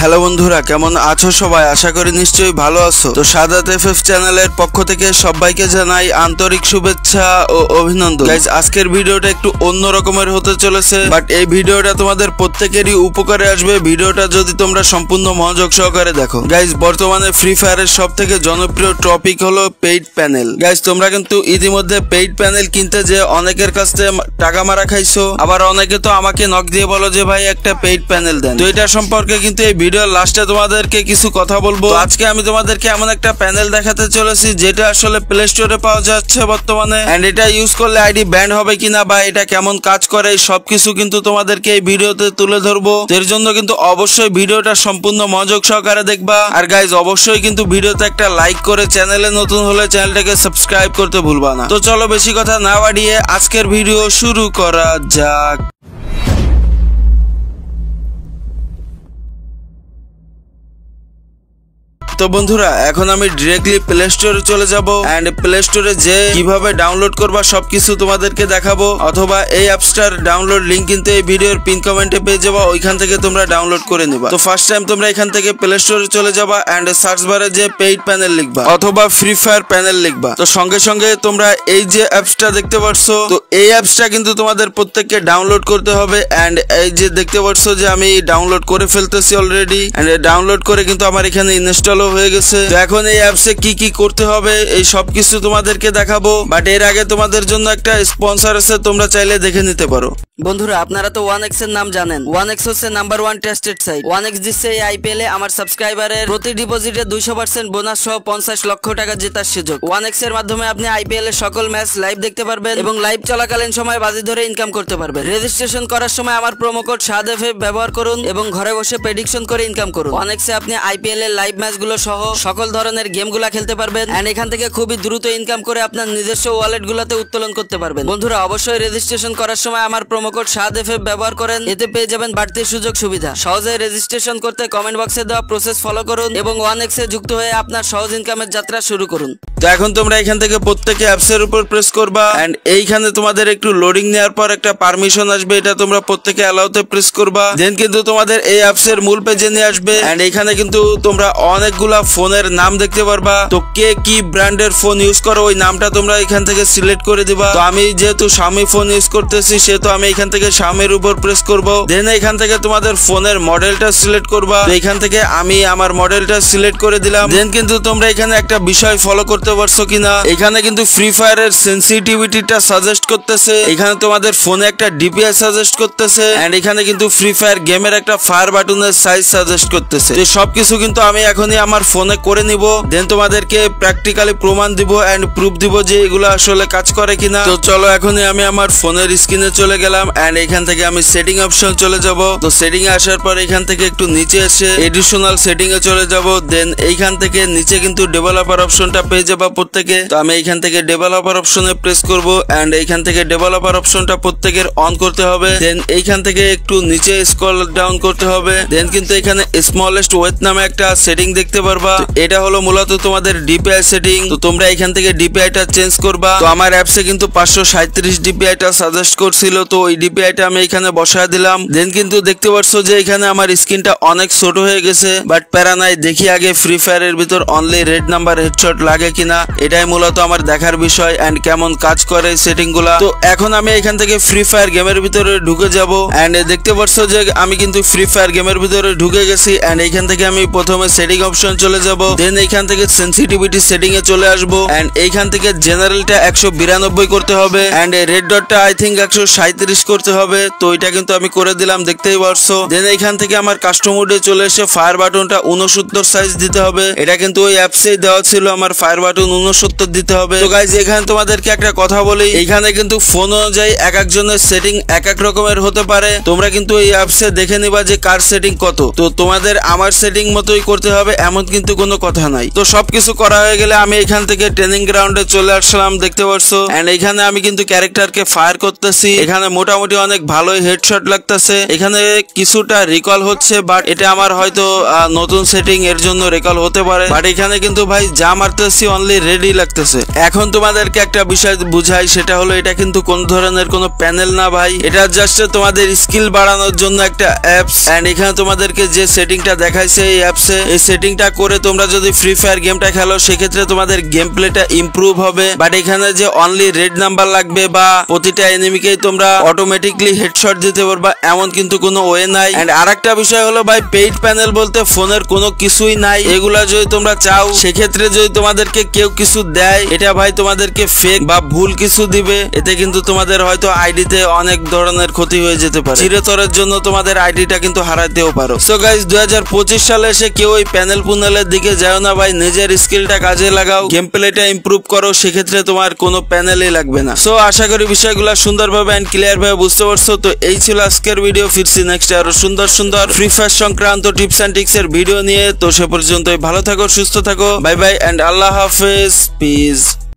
Hello বন্ধুরা, কেমন আছো সবাই? আশা করি নিশ্চয়ই ভালো আছো। তো সাদাত এফএফ চ্যানেলের পক্ষ থেকে সবাইকে জানাই আন্তরিক শুভেচ্ছা ও অভিনন্দন। গাইজ, আজকের ভিডিওটা একটু অন্য রকমের হতে চলেছে, বাট এই ভিডিওটা তোমাদের প্রত্যেকেরই উপকারে আসবে ভিডিওটা যদি তোমরা সম্পূর্ণ মনোযোগ সহকারে দেখো। গাইজ, বর্তমানে ফ্রি ফায়ারের সব থেকে জনপ্রিয় টপিক হলো পেইড প্যানেল। গাইজ, তোমরা কিন্তু ইতিমধ্যে পেইড প্যানেল কিনতে যে অনেকের কাছ থেকে টাকা মারা খাইছো, আবার অনেকে তো আমাকে নক দিয়ে বলো যে ভাই একটা পেইড প্যানেল দেন। তো এটা সম্পর্কে কিন্তু এই ভিডিওর লাস্টে তোমাদেরকে কিছু কথা বলবো। আজকে আমি তোমাদেরকে এমন একটা প্যানেল দেখাতে চলেছি যেটা আসলে প্লে স্টোরে পাওয়া যাচ্ছে বর্তমানে, এন্ড এটা ইউজ করলে আইডি ব্যান্ড হবে কিনা বা এটা কেমন কাজ করে সবকিছু কিন্তু তোমাদেরকে এই ভিডিওতে তুলে ধরবো। এর জন্য কিন্তু অবশ্যই ভিডিওটা সম্পূর্ণ মনোযোগ সহকারে দেখবা। আর গাইজ, অবশ্যই কিন্তু ভিডিওতে একটা লাইক করে চ্যানেলে নতুন হলে চ্যানেলটাকে সাবস্ক্রাইব করতে ভুলবা না। তো চলো বেশি কথা না বাড়িয়ে আজকের ভিডিও শুরু করা যাক। তো বন্ধুরা, এখন আমি ডিরেক্টলি প্লে স্টোরে চলে যাব এন্ড প্লে স্টোরে যে কিভাবে ডাউনলোড করবা সবকিছু তোমাদেরকে দেখাবো, অথবা এই অ্যাপসটার ডাউনলোড লিংক কিন্তু এই ভিডিওর পিন কমেন্টে পেয়ে যাবা, ওইখান থেকে তোমরা ডাউনলোড করে নিবা। তো ফার্স্ট টাইম তোমরা এখান থেকে প্লে স্টোরে চলে যাবা এন্ড সার্চ বারে যে পেইড প্যানেল লিখবা অথবা ফ্রি ফায়ার প্যানেল লিখবা। তো সঙ্গে সঙ্গে তোমরা এই যে অ্যাপসটা দেখতে পারছো, তো এই অ্যাপসটা কিন্তু তোমাদের প্রত্যেককে ডাউনলোড করতে হবে। এন্ড এই যে দেখতে পারছো যে আমি ডাউনলোড করে ফেলতেছি অলরেডি, এন্ড ডাউনলোড করে কিন্তু আমার এখানে ইনস্টল হয়ে গেছে। তো এখন এই অ্যাপসে কি কি করতে হবে এই সবকিছু তোমাদেরকে দেখাবো, বাট এর আগে তোমাদের জন্য একটা স্পন্সর আছে, তোমরা চাইলে দেখে নিতে পারো। বন্ধুরা, আপনারা তো 1x এর নাম জানেন। 1x হচ্ছে নাম্বার 1 টেস্টেড সাইট। 1x দিচ্ছে এই আইপিএল এ আমার সাবস্ক্রাইবারের প্রতি ডিপোজিটে 200% বোনাস সহ 50 লক্ষ টাকা জেতার সুযোগ। 1x এর মাধ্যমে আপনি আইপিএল এর সকল ম্যাচ লাইভ দেখতে পারবেন এবং লাইভ চলাকালীন সময় বাজি ধরে ইনকাম করতে পারবেন। রেজিস্ট্রেশন করার সময় আমার প্রোমো কোড সাদেফএফ ব্যবহার করুন এবং ঘরে বসে প্রেডিকশন করে ইনকাম করুন। 1x এ আপনি আইপিএল এর লাইভ ম্যাচগুলো সহ সকল ধরনের গেমগুলো খেলতে পারবেন এন্ড এখান থেকে খুবই দ্রুত ইনকাম করে আপনার নিজস্ব ওয়ালেটগুলোতে উত্তোলন করতে পারবেন। বন্ধুরা, অবশ্যই রেজিস্ট্রেশন করার সময় আমার প্রোমো কোড সাদেফএফ ব্যবহার করেন, এতে পেয়ে যাবেন বাড়তি সুযোগ সুবিধা। সহজে রেজিস্ট্রেশন করতে কমেন্ট বক্সে দেওয়া প্রসেস ফলো করুন এবং 1x এ যুক্ত হয়ে আপনার সহজ ইনকামের যাত্রা শুরু করুন। তো এখন তোমরা এখান থেকে প্রত্যেকে অ্যাপসের উপর প্রেস করবা এন্ড এইখানে তোমাদের একটু লোডিং নেওয়ার পর একটা পারমিশন আসবে, এটা তোমরা প্রত্যেকে অ্যালাউতে প্রেস করবা। দেন কিন্তু তোমাদের এই অ্যাপসের মূল পেজে নিয়ে আসবে এন্ড এখানে কিন্তু তোমরা অনেকগুলা ফোনের নাম দেখতে পারবা। তো কে কি ব্র্যান্ডের ফোন ইউজ করো ওই নামটা তোমরা এখান থেকে সিলেক্ট করে দিবা। তো আমি যেহেতু Xiaomi ফোন ইউজ করতেছি সেহেতু আমি এখান থেকে Xiaomi এর উপর প্রেস করব। দেন এখান থেকে তোমাদের ফোনের মডেলটা সিলেক্ট করবা। তো এখান থেকে আমি আমার মডেলটা সিলেক্ট করে দিলাম। দেন কিন্তু তোমরা এখানে একটা বিষয় ফলো করতে পারছো কিনা, এখানে কিন্তু ফ্রি ফায়ারের সেনসিটিভিটিটা সাজেস্ট করতেছে, এখানে তোমাদের ফোনে একটা ডিপিআই সাজেস্ট করতেছে এন্ড এখানে কিন্তু ফ্রি ফায়ার গেমের একটা ফায়ার বাটনের সাইজ সাজেস্ট করতেছে। তো সবকিছু কিন্তু আমি এখনই আমার ফোনে করে নিব। দেন তোমাদেরকে প্র্যাকটিক্যালি প্রমাণ দিব এন্ড প্রুফ দিব যে এগুলো আসলে কাজ করে কিনা। তো চলো এখনই আমি আমার ফোনের স্ক্রিনে চলে গেলাম এন্ড এখান থেকে আমি সেটিং অপশন চলে যাব। তো সেটিং এ আসার পর এখান থেকে একটু নিচে এসে এডিশনাল সেটিং এ চলে যাব। দেন এইখান থেকে নিচে কিন্তু ডেভেলপার অপশনটা পেয়ে যাবা প্রত্যেকে। তো আমি এইখান থেকে ডেভেলপার অপশনে প্রেস করব এন্ড এইখান থেকে ডেভেলপার অপশনটা প্রত্যেকের অন করতে হবে। দেন এইখান থেকে একটু নিচে স্ক্রল ডাউন করতে হবে। দেন কিন্তু এখানে স্মলেস্ট ওয়েথ নামে একটা সেটিং দেখতে পারবা, এটা হলো মূলত তোমাদের ডিপিআই সেটিং। তো তোমরা এখান থেকে ডিপিআইটা চেঞ্জ করবা। তো আমার অ্যাপসে কিন্তু 537 ডিপিআইটা সাজেস্ট করছিল, তো ওই ডিপিআইটা আমি এখানে বসায় দিলাম। দেন কিন্তু দেখতে পাচ্ছ যে এখানে আমার স্ক্রিনটা অনেক ছোট হয়ে গেছে, বাট প্যারা নাই, দেখি আগে ফ্রি ফায়ারের ভিতর অনলি রেড নাম্বার হেডশট লাগে কিনা, এটাই মূলত আমার দেখার বিষয় এন্ড কেমন কাজ করে সেটিং গুলা। তো এখন আমি এখান থেকে ফ্রি ফায়ার গেমের ভিতরে ঢুকে যাব এন্ড দেখতে পাচ্ছ যে আমি কিন্তু ফ্রি ফায়ার গেমের ভিতরে ঢুকে গেছি এন্ড এইখান থেকে আমি প্রথমে সেটিং অপশন চলে যাব। দেন এইখান থেকে সেনসিটিভিটি সেটিং এ চলে আসবো এন্ড এইখান থেকে জেনারেলটা 192 করতে হবে এন্ড রেড ডটটা আই থিঙ্ক 137 করতে হবে। তো এটা কিন্তু আমি করে দিলাম, দেখতেই পারছো। দেন এইখান থেকে আমার কাস্টম মোডে চলে এসে ফায়ার বাটনটা 69 সাইজ দিতে হবে, এটা কিন্তু ওই অ্যাপসেই দেওয়া ছিল, আমার ফায়ার বাটন 69 দিতে হবে। তো গাইজ, এখানে তোমাদেরকে একটা কথা বলি, এইখানে কিন্তু ফোন অনুযায়ী এক একজনের সেটিং এক এক রকমের হতে পারে। তোমরা কিন্তু এই অ্যাপসে দেখে নিবা যে কার সেটিং কত। তো তোমাদের আমার সেটিং মতোই করতে হবে এমন কিন্তু কোনো কথা নাই। তো সবকিছু করা হয়ে গেলে আমি এখান থেকে ট্রেনিং গ্রাউন্ডে চলে আসলাম, দেখতে পারছো। এন্ড এখানে আমি কিন্তু ক্যারেক্টারকে ফায়ার করতেছি। এখানে মোটামুটি মোটামুটি অনেক ভালোই হেডশট লাগতেছে। এখানে কিছুটা রিকল হচ্ছে, বাট এটা আমার হয়তো নতুন সেটিং এর জন্য রিকল হতে পারে। বাট এখানে কিন্তু ভাই যা মারতেছি অনলি রেডি লাগতেছে। এখন তোমাদেরকে একটা বিষয় বুঝাই, সেটা হলো এটা কিন্তু কোন ধরনের কোনো প্যানেল না ভাই, এটা জাস্ট তোমাদের স্কিল বাড়ানোর জন্য একটা অ্যাপস। এন্ড এখানে তোমাদেরকে যে সেটিংটা দেখাইছে এই অ্যাপসে, এই সেটিংটা করে তোমরা যদি ফ্রি ফায়ার গেমটা খেলো সেক্ষেত্রে তোমাদের গেম প্লেটা ইমপ্রুভ হবে। বাট এখানে যে অনলি রেড নাম্বার লাগবে বা প্রতিটা এনিমিকেই তোমরা অটোমেটিকলি হেডশট দিতে পারবা এমন কিন্তু কোনো ওয়ে নাই। এন্ড আরেকটা বিষয় হলো ভাই, পেইড প্যানেল বলতে ফোনের কোনো কিছুই নাই। এগুলা যদি তোমরা চাও সেক্ষেত্রে যদি তোমাদেরকে কেউ কিছু দেয়, এটা ভাই তোমাদেরকে ফেক বা ভুল কিছু দিবে, এতে কিন্তু তোমাদের হয়তো আইডিতে অনেক ধরনের ক্ষতি হয়ে যেতে পারে। চিরতরের জন্য তোমাদের আইডিটা কিন্তু হারাতেও পারো। সো গাইস 2025 সালে এসে কেউ ওই প্যানেল পুনেলের দিকে যাও না ভাই, নিজের স্কিলটা কাজে লাগাও, গেম প্লেটা ইমপ্রুভ করো, সেক্ষেত্রে তোমার কোনো প্যানেলই লাগবে না। সো আশা করি বিষয়গুলো সুন্দরভাবে এন্ড ক্লিয়ার ভাবে বুঝতে পারছো। তো এই ছিল আজকের ভিডিও, ফিরছি নেক্সট আরো সুন্দর সুন্দর ফ্রি ফায়ার সংক্রান্ত টিপস এন্ড ট্রিক্স এর ভিডিও নিয়ে। তো সে পর্যন্তই ভালো থাকো, সুস্থ থাকো, বাই বাই এন্ড আল্লাহ হাফেজ, পিস।